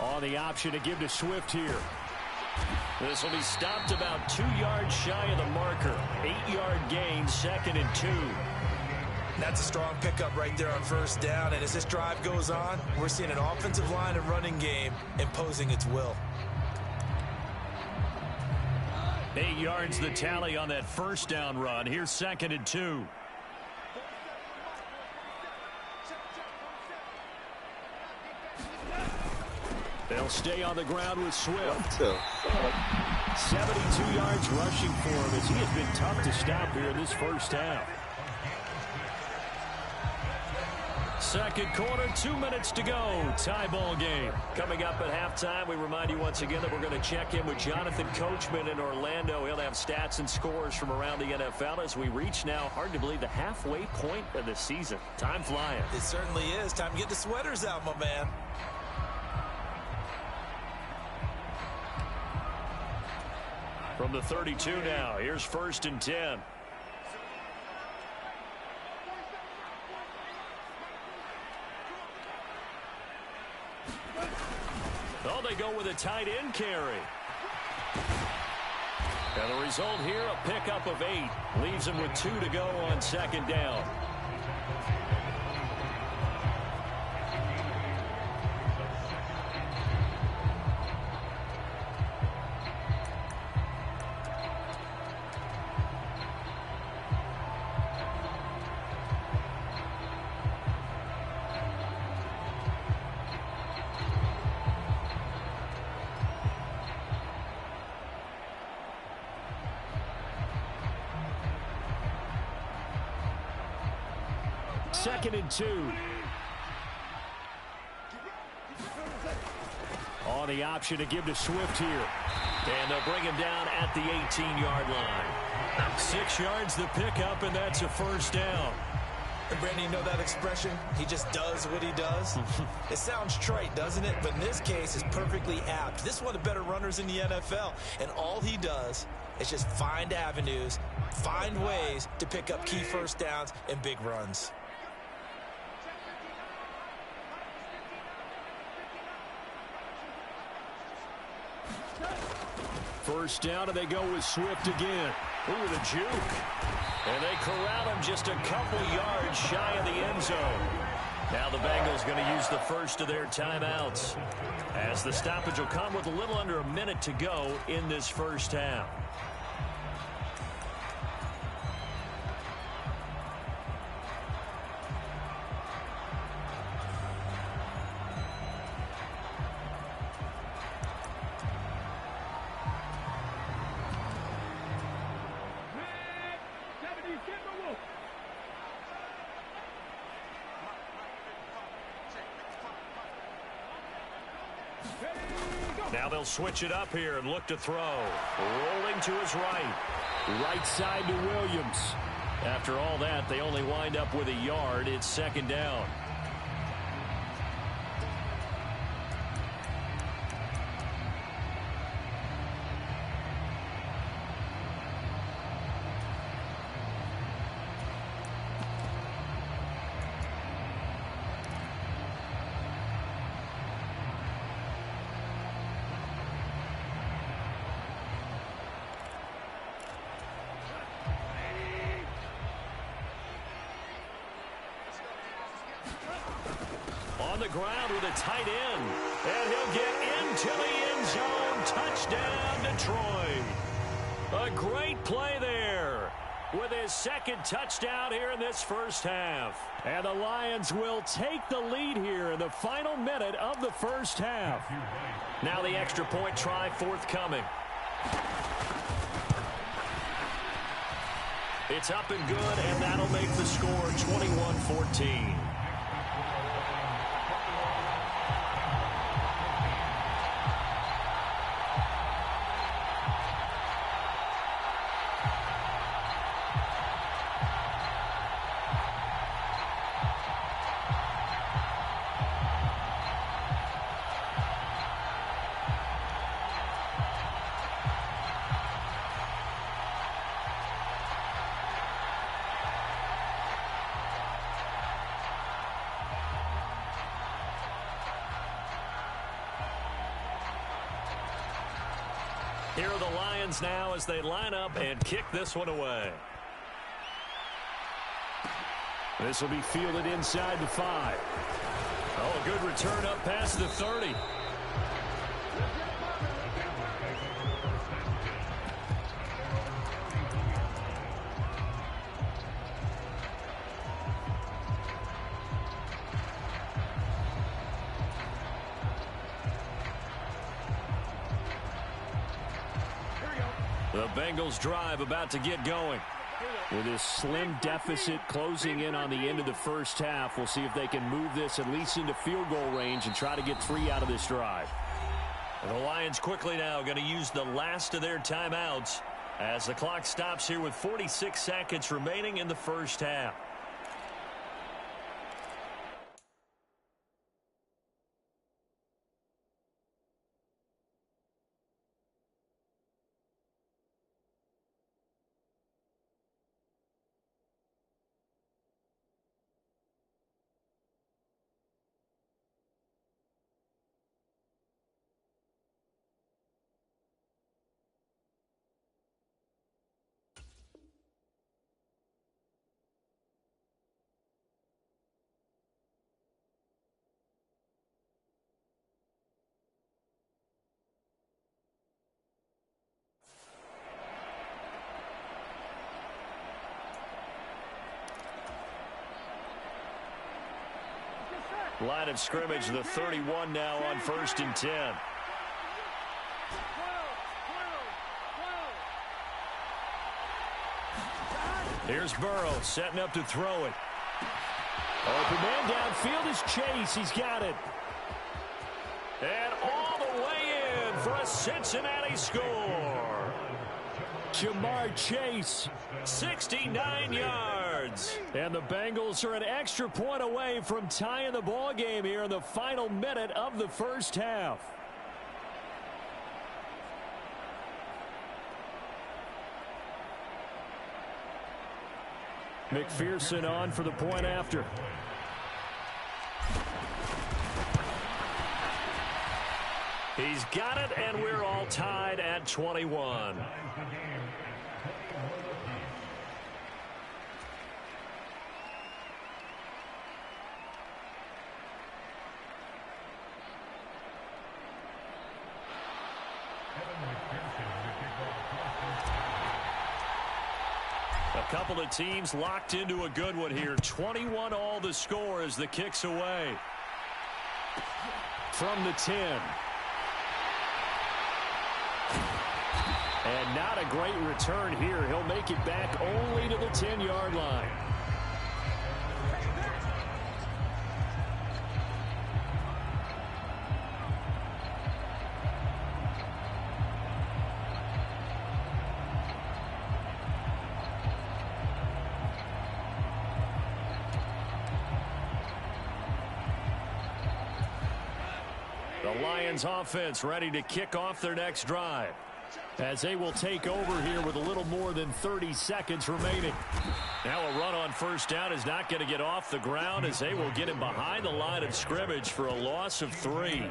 On the option to give to Swift here. This will be stopped about 2 yards shy of the marker. 8-yard gain, 2nd and 2. That's a strong pickup right there on first down. And as this drive goes on, we're seeing an offensive line and running game imposing its will. 8 yards the tally on that first down run. Here's 2nd and 2. They'll stay on the ground with Swift. 72 yards rushing for him as he has been tough to stop here in this first half. Second quarter, 2 minutes to go. Tie ball game. Coming up at halftime, we remind you once again that we're going to check in with Jonathan Coachman in Orlando. He'll have stats and scores from around the NFL as we reach now, hard to believe, the halfway point of the season. Time flying. It certainly is. Time to get the sweaters out, my man. From the 32 now, here's 1st and 10. Oh, they go with a tight end carry. And the result here, a pickup of 8. Leaves them with 2 to go on 2nd down. Second and 2. On the option to give to Swift here. And they'll bring him down at the 18-yard line. 6 yards the pickup, and that's a first down. And Brandon, you know that expression? He just does what he does. It sounds trite, doesn't it? But in this case, it's perfectly apt. This is one of the better runners in the NFL. And all he does is just find avenues, find ways to pick up key first downs and big runs. First down, and they go with Swift again. Ooh, the juke. And they corral him just a couple yards shy of the end zone. Now the Bengals going to use the first of their timeouts, as the stoppage will come with a little under a minute to go in this first half. Now they'll switch it up here and look to throw. Rolling to his right. Right side to Williams. After all that, they only wind up with a yard. It's 2nd down. On the ground with a tight end. And he'll get into the end zone. Touchdown, Detroit. A great play there with his 2nd touchdown here in this first half. And the Lions will take the lead here in the final minute of the first half. Now the extra point try forthcoming. It's up and good, and that'll make the score 21-14. Here are the Lions now as they line up and kick this one away. This will be fielded inside the 5. Oh, a good return up past the 30. The Bengals drive about to get going. With this slim deficit closing in on the end of the first half, we'll see if they can move this at least into field goal range and try to get 3 out of this drive. The Lions quickly now going to use the last of their timeouts as the clock stops here with 46 seconds remaining in the first half. Line of scrimmage, the 31 now on 1st and 10. Here's Burrow setting up to throw it. Open man downfield is Chase. He's got it. And all the way in for a Cincinnati score. Jamar Chase, 69 yards. And the Bengals are an extra point away from tying the ball game here in the final minute of the first half. McPherson on for the point after. He's got it, and we're all tied at 21. A couple of teams locked into a good one here. 21 all the score as the kick's away. From the 10. And not a great return here. He'll make it back only to the 10-yard line. The Lions offense ready to kick off their next drive, as they will take over here with a little more than 30 seconds remaining. Now a run on first down is not going to get off the ground as they will get him behind the line of scrimmage for a loss of 3.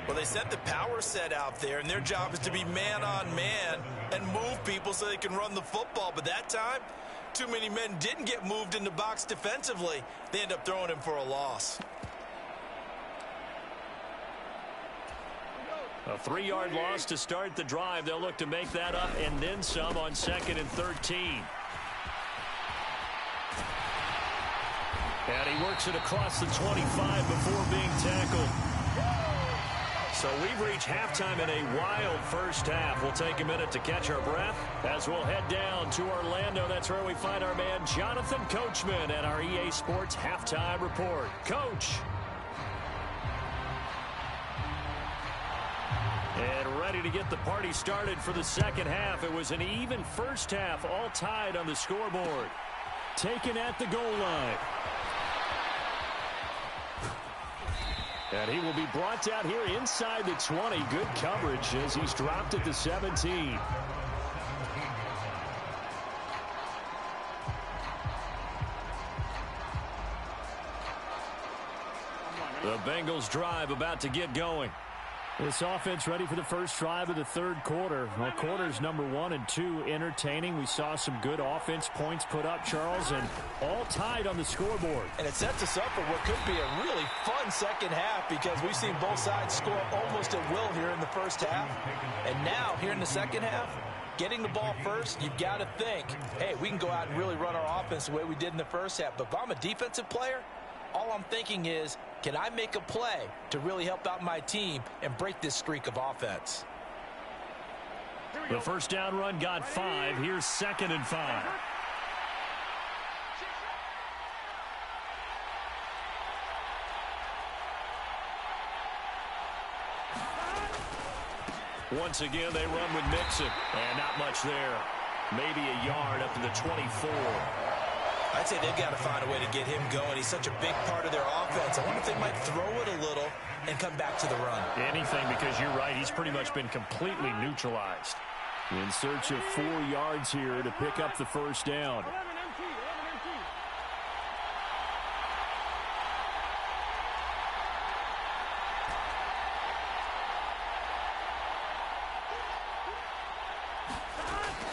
Well, they set the power set out there, and their job is to be man-on-man and move people so they can run the football. But that time, too many men didn't get moved in the box defensively. They end up throwing him for a loss. A 3-yard loss to start the drive. They'll look to make that up and then some on 2nd and 13. And he works it across the 25 before being tackled. So we've reached halftime in a wild first half. We'll take a minute to catch our breath as we'll head down to Orlando. That's where we find our man Jonathan Coachman at our EA Sports Halftime Report. Coach. And ready to get the party started for the second half. It was an even first half, all tied on the scoreboard. Taken at the goal line. And he will be brought down here inside the 20. Good coverage as he's dropped at the 17. The Bengals drive about to get going. This offense ready for the first drive of the third quarter. Well, quarters number 1 and 2 entertaining. We saw some good offense points put up, Charles, and all tied on the scoreboard. And it sets us up for what could be a really fun second half because we've seen both sides score almost at will here in the first half. And now, here in the second half, getting the ball first, you've got to think, hey, we can go out and really run our offense the way we did in the first half. But if I'm a defensive player, all I'm thinking is, can I make a play to really help out my team and break this streak of offense? The first down run got 5. Here's 2nd and 5. Once again, they run with Mixon. And not much there. Maybe a yard up to the 24. I'd say they've got to find a way to get him going. He's such a big part of their offense. I wonder if they might throw it a little and come back to the run. Anything, because you're right. He's pretty much been completely neutralized. In search of 4 yards here to pick up the first down.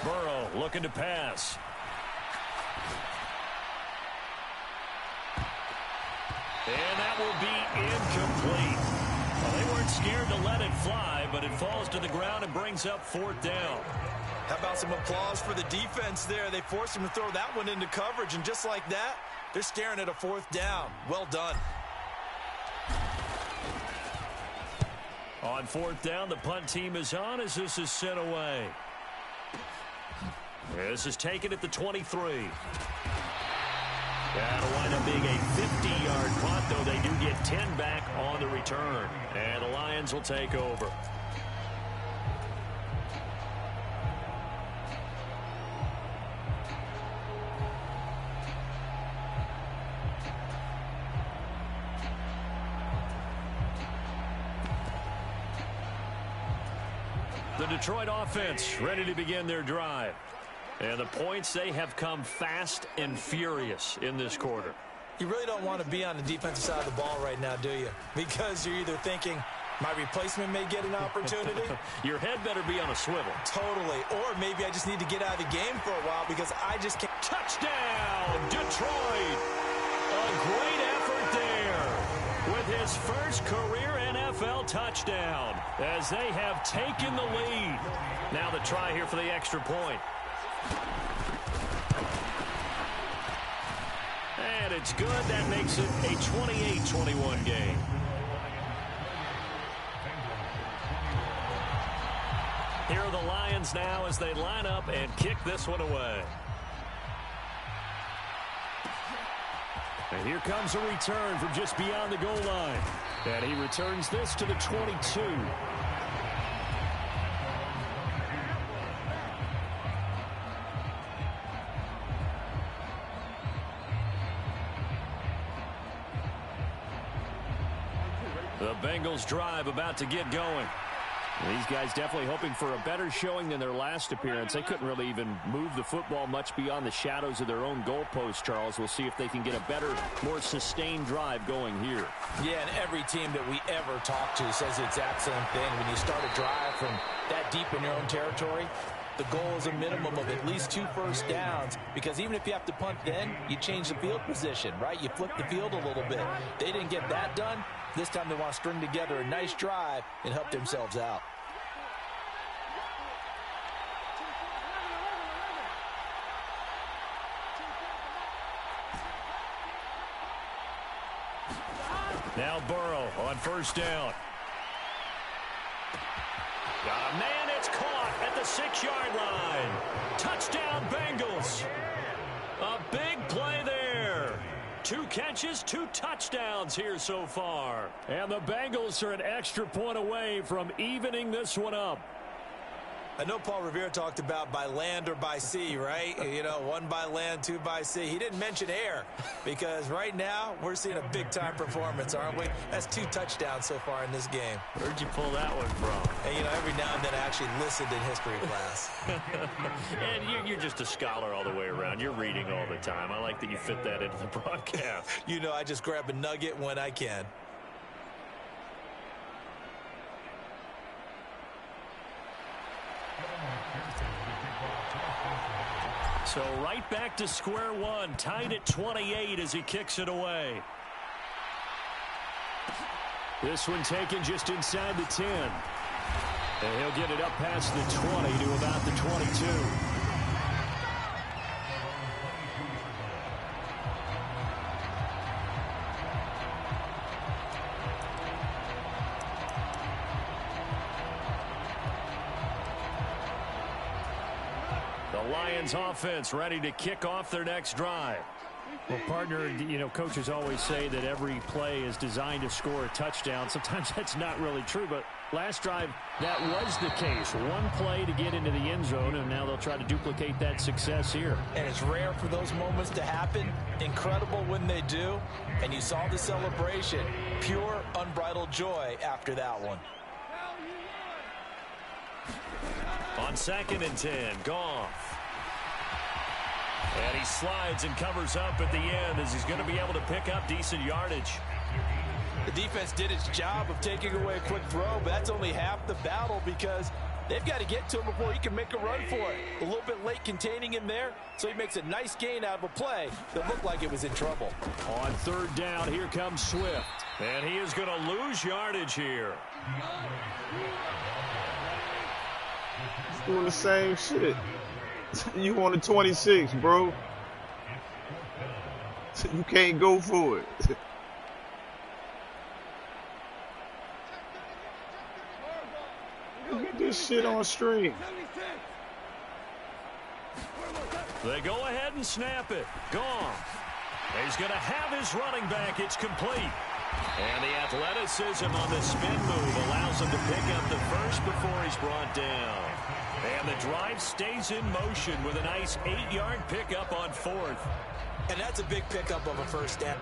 Burrow looking to pass. And that will be incomplete. Well, they weren't scared to let it fly, but it falls to the ground and brings up 4th down. How about some applause for the defense there? They forced him to throw that one into coverage, and just like that, they're staring at a 4th down. Well done. On 4th down, the punt team is on as this is sent away. This is taken at the 23. That'll wind up being a 50-yard punt, though they do get 10 back on the return. And the Lions will take over. The Detroit offense ready to begin their drive. And the points, they have come fast and furious in this quarter. You really don't want to be on the defensive side of the ball right now, do you? Because you're either thinking, my replacement may get an opportunity. Your head better be on a swivel. Totally. Or maybe I just need to get out of the game for a while because I just can't. Touchdown, Detroit! A great effort there with his first career NFL touchdown as they have taken the lead. Now the try here for the extra point. And it's good. That makes it a 28-21 game. Here are the Lions now as they line up and kick this one away. And here comes a return from just beyond the goal line. And he returns this to the 22. The Bengals drive about to get going. These guys definitely hoping for a better showing than their last appearance. They couldn't really even move the football much beyond the shadows of their own goalpost, Charles. We'll see if they can get a better, more sustained drive going here. Yeah, and every team that we ever talk to says the exact same thing. When you start a drive from that deep in your own territory, the goal is a minimum of at least 2 first downs, because even if you have to punt then, you change the field position, right? You flip the field a little bit. They didn't get that done. This time they want to string together a nice drive and help themselves out. Now Burrow on first down. Got a man, it's caught at the 6-yard line. Touchdown Bengals. A big play there. 2 catches, 2 touchdowns here so far. And the Bengals are an extra point away from evening this one up. I know Paul Revere talked about by land or by sea, right? You know, 1 by land, 2 by sea. He didn't mention air because right now we're seeing a big-time performance, aren't we? That's 2 touchdowns so far in this game. Where'd you pull that one from? And, you know, every now and then I actually listened in history class. And you're just a scholar all the way around. You're reading all the time. I like that you fit that into the broadcast. You know, I just grab a nugget when I can. So right back to square one, tied at 28 as he kicks it away. This one taken just inside the 10. And he'll get it up past the 20 to about the 22. The Lions offense ready to kick off their next drive. Well, partner, coaches always say that every play is designed to score a touchdown. Sometimes that's not really true, but last drive, that was the case. One play to get into the end zone, and now they'll try to duplicate that success here. And it's rare for those moments to happen. Incredible when they do. And you saw the celebration. Pure, unbridled joy after that one. On 2nd and 10, Goff. And he slides and covers up at the end as he's going to be able to pick up decent yardage. The defense did its job of taking away a quick throw, but that's only half the battle because they've got to get to him before he can make a run for it. A little bit late containing him there, so he makes a nice gain out of a play that looked like it was in trouble. On 3rd down, here comes Swift. And he is going to lose yardage here. Doing the same shit. You on the 26, bro. You can't go for it. Get this shit on stream. They go ahead and snap it. Gone. He's going to have his running back. It's complete. And the athleticism on the spin move allows him to pick up the first before he's brought down. And the drive stays in motion with a nice 8-yard pickup on 4th. And that's a big pickup of a first down.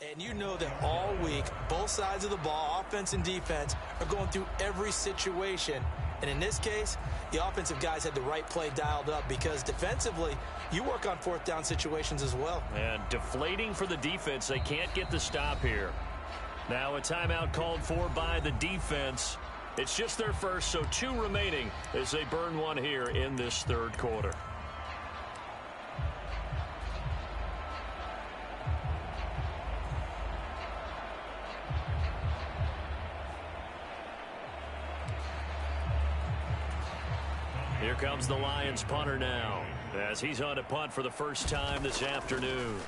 And you know that all week, both sides of the ball, offense and defense, are going through every situation. And in this case, the offensive guys had the right play dialed up because defensively, you work on fourth down situations as well. And deflating for the defense. They can't get the stop here. Now a timeout called for by the defense. It's just their first, so 2 remaining as they burn one here in this third quarter. Here comes the Lions punter now as he's on to punt for the first time this afternoon.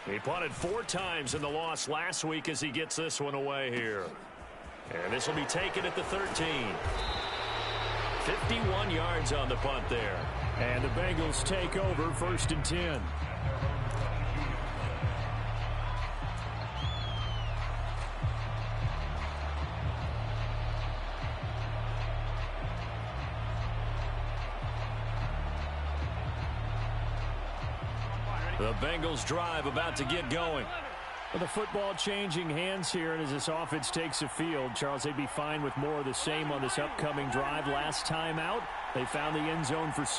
He punted 4 times in the loss last week as he gets this one away here. And this will be taken at the 13. 51 yards on the punt there. And the Bengals take over 1st and 10. The Bengals drive about to get going. With the football changing hands here, and as this offense takes the field, Charles, they'd be fine with more of the same on this upcoming drive. Last time out, they found the end zone for 6.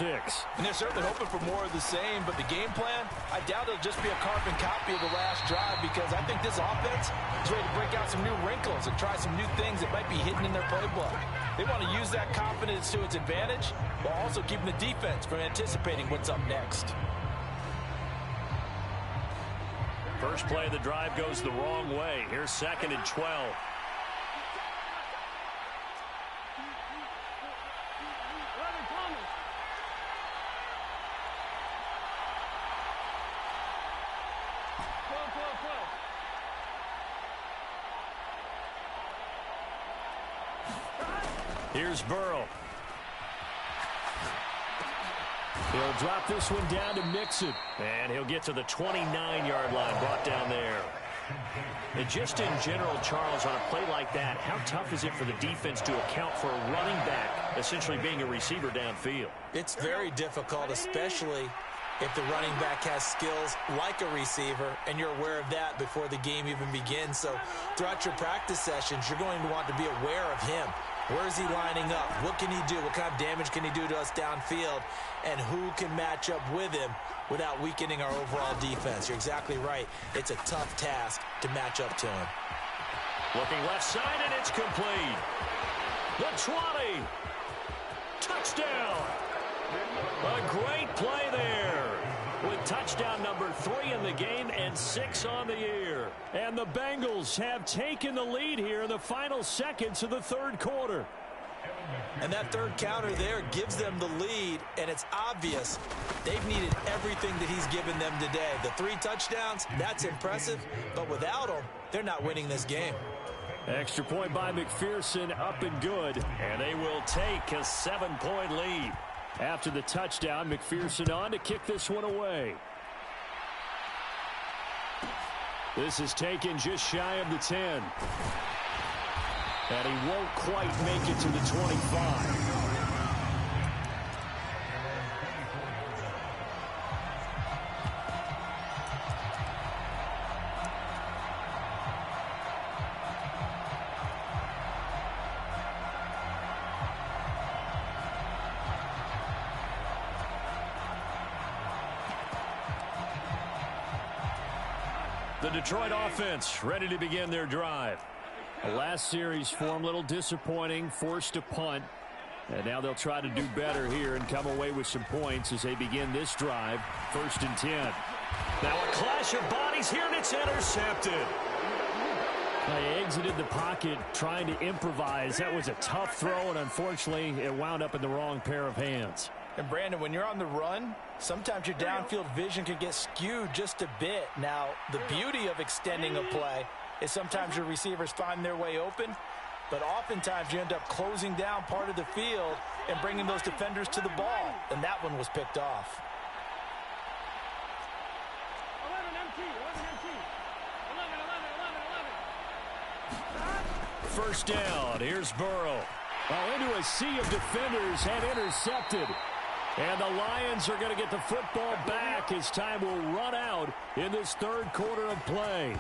And they're certainly hoping for more of the same, but the game plan, I doubt it'll just be a carbon copy of the last drive because I think this offense is ready to break out some new wrinkles and try some new things that might be hidden in their playbook. They want to use that confidence to its advantage while also keeping the defense from anticipating what's up next. First play of the drive goes the wrong way. Here's 2nd and 12. Here's Burrow. He'll drop this one down to Mixon. And he'll get to the 29-yard line, brought down there. And just in general, Charles, on a play like that, how tough is it for the defense to account for a running back essentially being a receiver downfield? It's very difficult, especially if the running back has skills like a receiver, and you're aware of that before the game even begins. So throughout your practice sessions, you're going to want to be aware of him. Where is he lining up? What can he do? What kind of damage can he do to us downfield? And who can match up with him without weakening our overall defense? You're exactly right. It's a tough task to match up to him. Looking left side, and it's complete. The 20. Touchdown. A great play there. With touchdown number 3 in the game and 6 on the year. And the Bengals have taken the lead here in the final seconds of the third quarter. And that third counter there gives them the lead, and it's obvious they've needed everything that he's given them today. The 3 touchdowns, that's impressive, but without them, they're not winning this game. Extra point by McPherson, up and good. And they will take a 7-point lead. After the touchdown, McPherson on to kick this one away. This is taken just shy of the 10. And he won't quite make it to the 25. The Detroit offense ready to begin their drive. The last series for them, a little disappointing, forced to punt. And now they'll try to do better here and come away with some points as they begin this drive. 1st and 10. Now a clash of bodies here, and it's intercepted. They exited the pocket trying to improvise. That was a tough throw, and unfortunately, it wound up in the wrong pair of hands. And Brandon, when you're on the run, sometimes your downfield vision can get skewed just a bit. Now, the beauty of extending a play is sometimes your receivers find their way open, but oftentimes you end up closing down part of the field and bringing those defenders to the ball, and that one was picked off. 1st down. Here's Burrow. Well, into a sea of defenders and intercepted. And the Lions are going to get the football back as time will run out in this third quarter of play.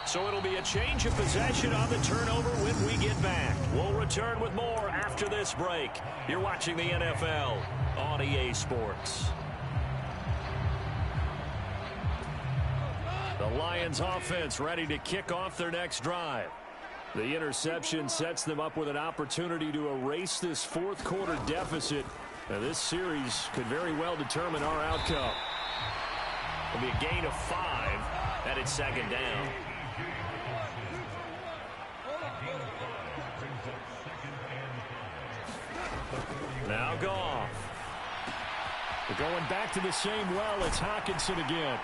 So it'll be a change of possession on the turnover when we get back. We'll return with more after this break. You're watching the NFL on EA Sports. The Lions offense ready to kick off their next drive. The interception sets them up with an opportunity to erase this fourth quarter deficit. Now, this series could very well determine our outcome. It'll be a gain of 5 at its second down. Now Goff. We're going back to the same well. It's Hockenson again.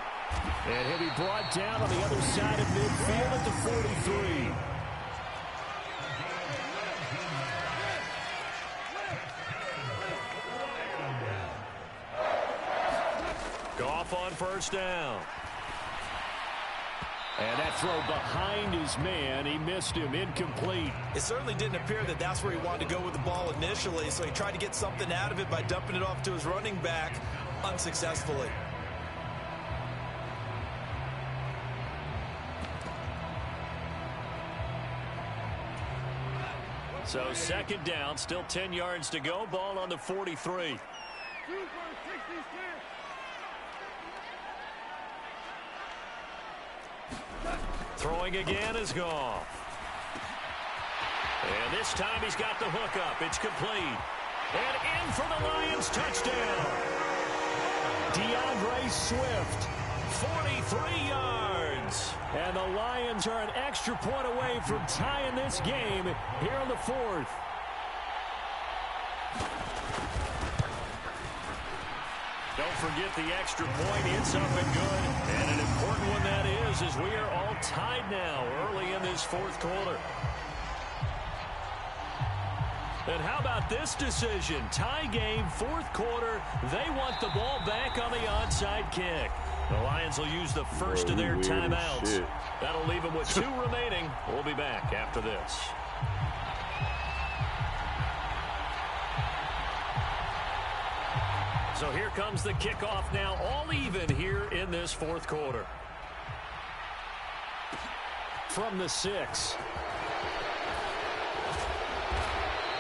And he'll be brought down on the other side of midfield at the 43. Goff on first down. And that throw behind his man. He missed him. Incomplete. It certainly didn't appear that that's where he wanted to go with the ball initially, so he tried to get something out of it by dumping it off to his running back unsuccessfully. So second down, still 10 yards to go. Ball on the 43. Throwing again is Goff. And this time he's got the hook up. It's complete. And in for the Lions touchdown. DeAndre Swift, 43 yards. And the Lions are an extra point away from tying this game here in the fourth. Don't forget the extra point. It's up and good. And an important one that is, as we are all tied now early in this fourth quarter. And how about this decision? Tie game, fourth quarter. They want the ball back on the onside kick. The Lions will use the first of their timeouts. That'll leave them with 2 remaining. We'll be back after this. So here comes the kickoff now, all even here in this fourth quarter. From the 6.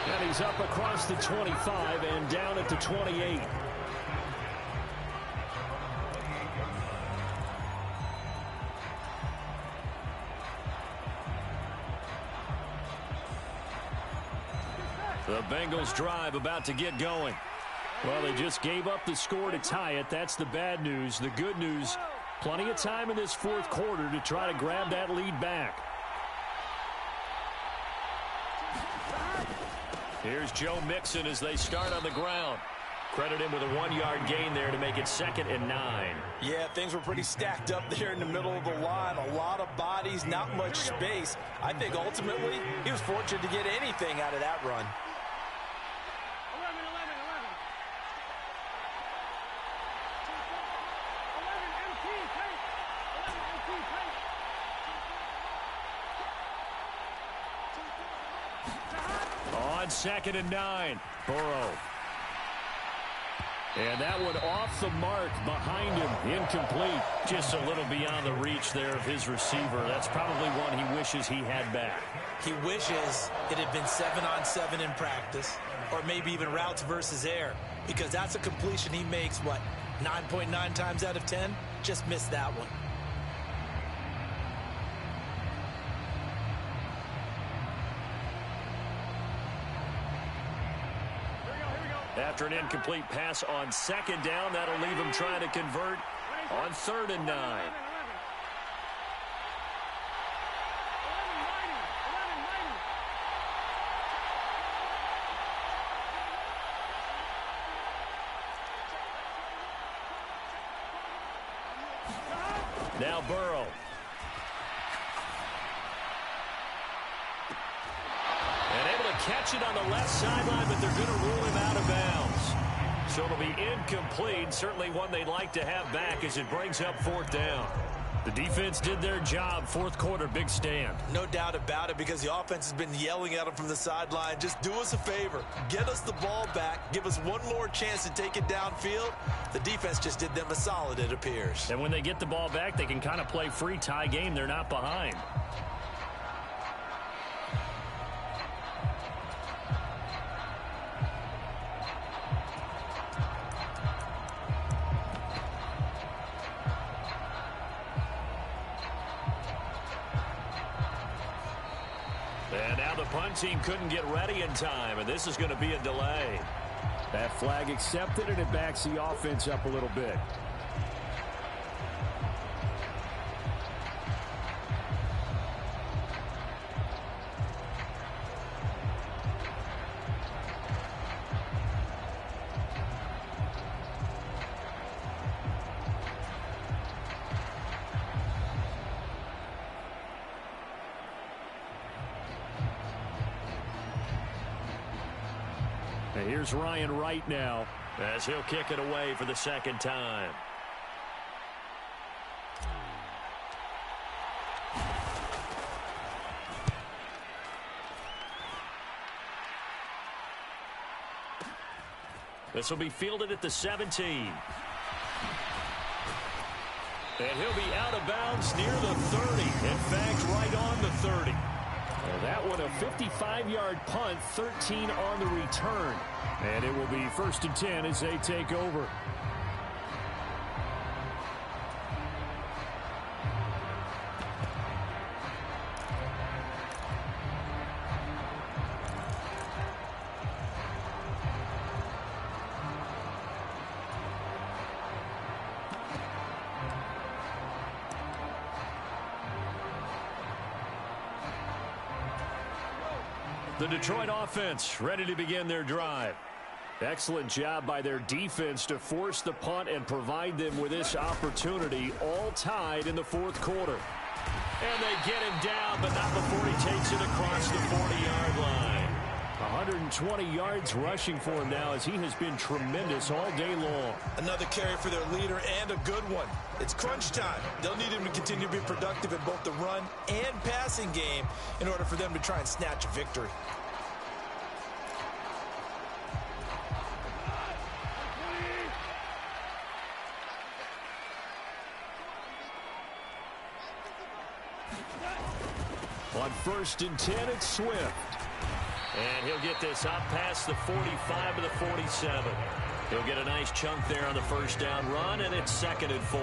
And he's up across the 25 and down at the 28. The Bengals drive about to get going. Well, they just gave up the score to tie it. That's the bad news. The good news, plenty of time in this fourth quarter to try to grab that lead back. Here's Joe Mixon as they start on the ground. Credit him with a 1-yard gain there to make it 2nd and 9. Yeah, things were pretty stacked up there in the middle of the line. A lot of bodies, not much space. I think ultimately he was fortunate to get anything out of that run. On 2nd and 9, Burrow. And that one off the mark behind him, incomplete. Just a little beyond the reach there of his receiver. That's probably one he wishes he had back. He wishes it had been 7-on-7 in practice, or maybe even routes versus air, because that's a completion he makes, 9.9 times out of 10? Just missed that one. After an incomplete pass on 2nd down, that'll leave him trying to convert on 3rd and 9. Now Burrow. And able to catch it on the left sideline, but they're going to rule him out of bounds. So it'll be incomplete. Certainly one they'd like to have back as it brings up 4th down. The defense did their job. Fourth quarter, big stand. No doubt about it, because the offense has been yelling at them from the sideline. Just do us a favor. Get us the ball back. Give us one more chance to take it downfield. The defense just did them a solid, it appears. And when they get the ball back, they can kind of play free tie game. They're not behind. And now the punt team couldn't get ready in time, and this is going to be a delay. That flag accepted, and it backs the offense up a little bit. And here's Ryan Wright now, as he'll kick it away for the second time. This will be fielded at the 17. And he'll be out of bounds near the 30. In fact, right on the 30. And that one a 55-yard punt, 13 on the return. And it will be 1st and 10 as they take over. The Detroit offense ready to begin their drive. Excellent job by their defense to force the punt and provide them with this opportunity, all tied in the fourth quarter. And they get him down, but not before he takes it across the 40-yard line. 120 yards rushing for him now, as he has been tremendous all day long. Another carry for their leader, and a good one. It's crunch time. They'll need him to continue to be productive in both the run and passing game in order for them to try and snatch a victory. On 1st and 10, it's Swift. And he'll get this up past the 45 to the 47. He'll get a nice chunk there on the first down run, and it's 2nd and 4.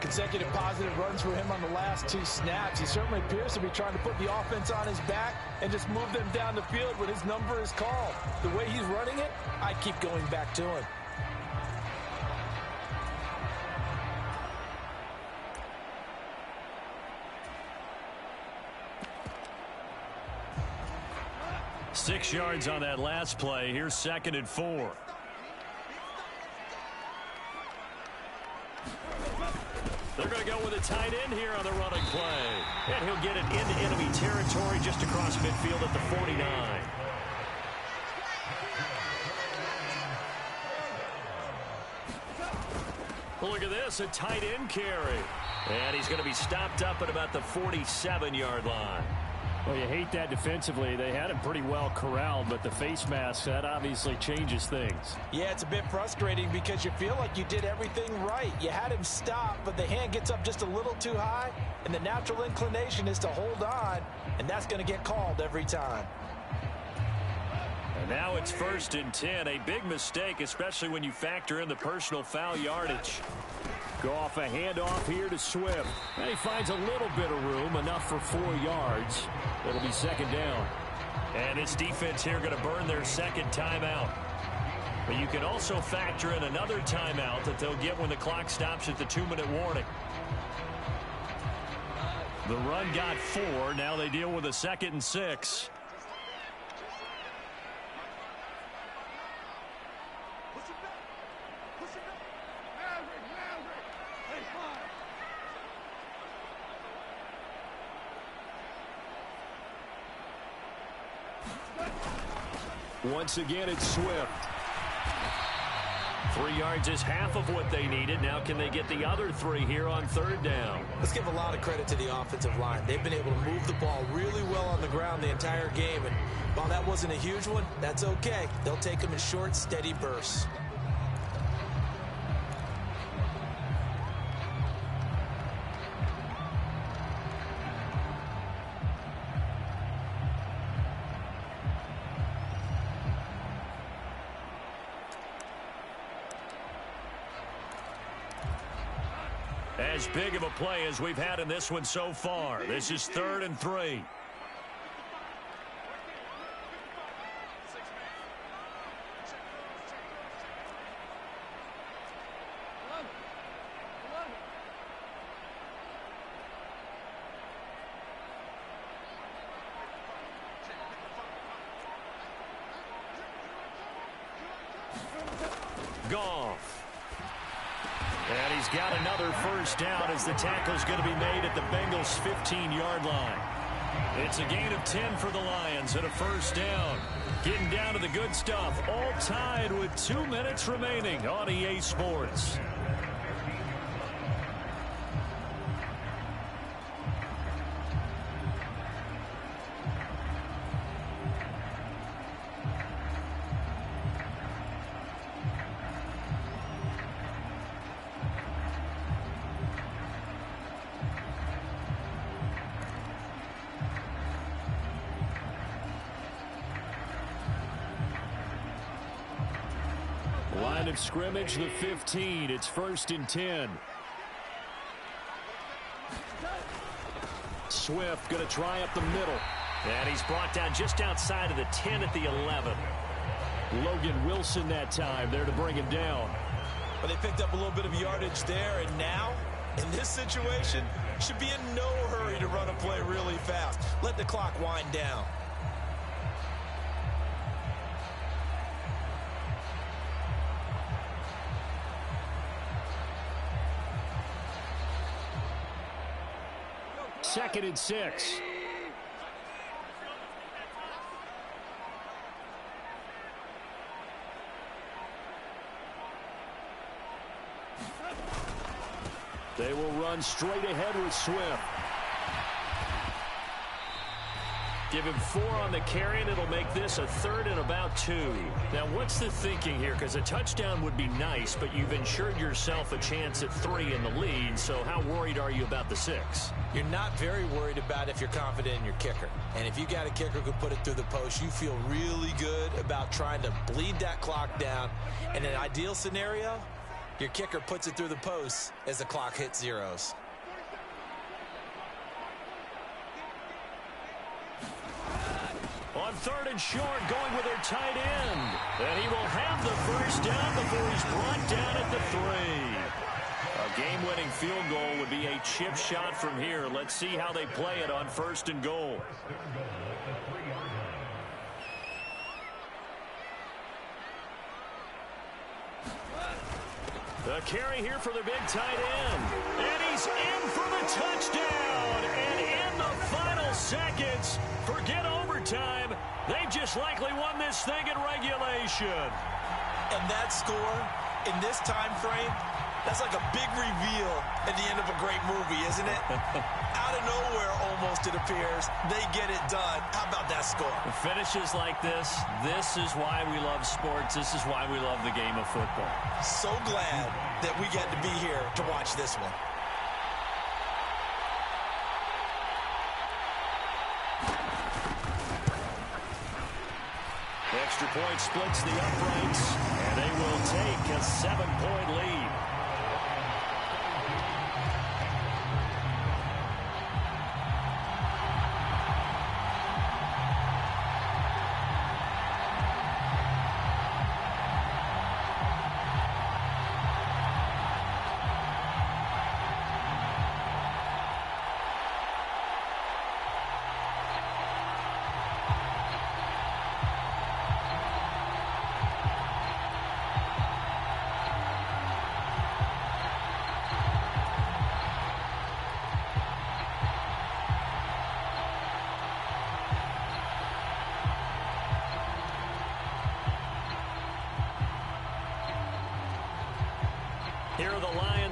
Consecutive positive runs for him on the last 2 snaps. He certainly appears to be trying to put the offense on his back and just move them down the field when his number is called. The way he's running it, I keep going back to him. Six yards on that last play. Here's 2nd and 4. They're going to go with a tight end here on the running play. And he'll get it into enemy territory just across midfield at the 49. Look at this, a tight end carry. And he's going to be stopped up at about the 47-yard line. Well, you hate that defensively. They had him pretty well corralled, but the face mask, that obviously changes things. Yeah, it's a bit frustrating because you feel like you did everything right. You had him stop, but the hand gets up just a little too high, and the natural inclination is to hold on, and that's going to get called every time. And now it's 1st and 10. A big mistake, especially when you factor in the personal foul yardage. Go off a handoff here to Swift. And he finds a little bit of room, enough for 4 yards. It'll be 2nd down. And this defense here going to burn their 2nd timeout. But you can also factor in another timeout that they'll get when the clock stops at the 2-minute warning. The run got 4. Now they deal with a 2nd and 6. Once again, it's Swift. 3 yards is half of what they needed. Now can they get the other 3 here on 3rd down? Let's give a lot of credit to the offensive line. They've been able to move the ball really well on the ground the entire game. And while that wasn't a huge one, that's okay. They'll take them in short, steady bursts. As big of a play as we've had in this one so far. This is 3rd and 3. Goff. And he's got another 1st down as the tackle's going to be made at the Bengals' 15-yard line. It's a gain of 10 for the Lions and a 1st down. Getting down to the good stuff. All tied with 2 minutes remaining on EA Sports. Line of scrimmage, the 15. It's 1st and 10. Swift going to try up the middle. And he's brought down just outside of the 10 at the 11. Logan Wilson that time there to bring him down. But they picked up a little bit of yardage there, and now, in this situation, should be in no hurry to run a play really fast. Let the clock wind down. Second and 6. They will run straight ahead with Swift. Give him 4 on the carry, and it'll make this a 3rd and about 2. Now, what's the thinking here? Because a touchdown would be nice, but you've ensured yourself a chance at 3 in the lead, so how worried are you about the 6? You're not very worried about if you're confident in your kicker. And if you got a kicker who can put it through the post, you feel really good about trying to bleed that clock down. In an ideal scenario, your kicker puts it through the post as the clock hits zeros. On 3rd and short, going with their tight end. And he will have the 1st down before he's brought down at the 3. A game-winning field goal would be a chip shot from here. Let's see how they play it on 1st and goal. The carry here for the big tight end. And he's in for the touchdown. And in the final seconds, forget overtime. They've just likely won this thing in regulation. And that score in this time frame, that's like a big reveal at the end of a great movie, isn't it? Out of nowhere, almost, it appears. They get it done. How about that score? Finishes like this is why we love sports. This is why we love the game of football. So glad that we get to be here to watch this one. Extra point splits the uprights, and they will take a 7-point lead.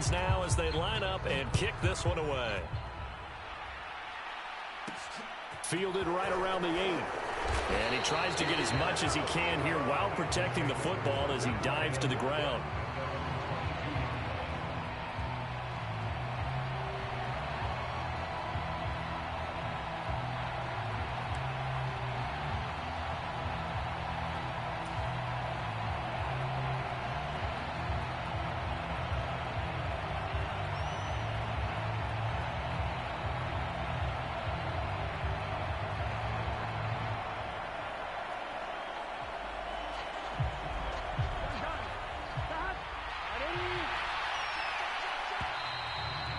hands now as they line up and kick this one away. Fielded right around the 8. And he tries to get as much as he can here while protecting the football as he dives to the ground.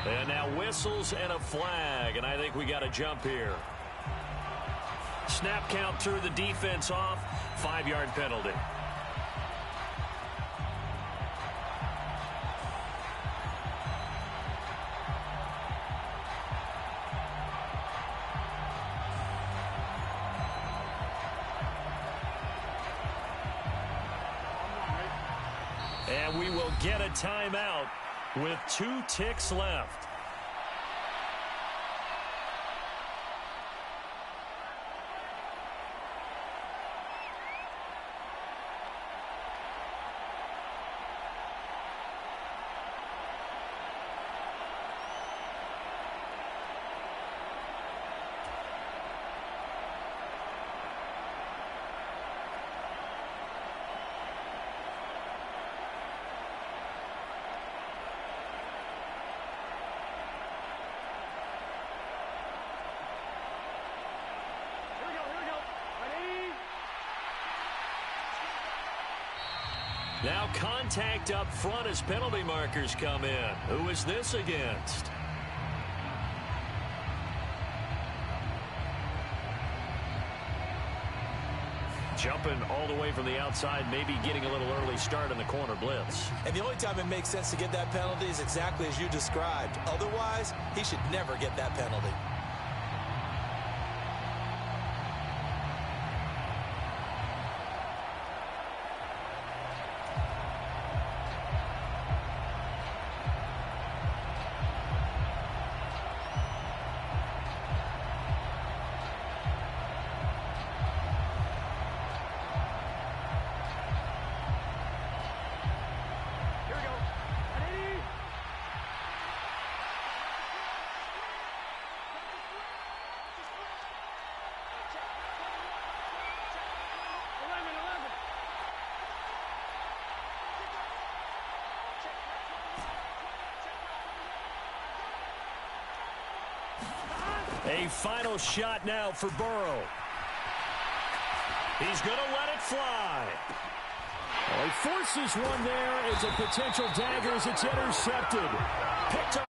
And now whistles and a flag, and I think we got a jump here. Snap count threw the defense off, 5-yard penalty. And we will get a timeout with 2 ticks left. Now contact up front as penalty markers come in. Who is this against? Jumping all the way from the outside, maybe getting a little early start in the corner blitz. And the only time it makes sense to get that penalty is exactly as you described. Otherwise, he should never get that penalty. A final shot now for Burrow. He's going to let it fly. Well, he forces one there. It's a potential dagger as it's intercepted. Picked up.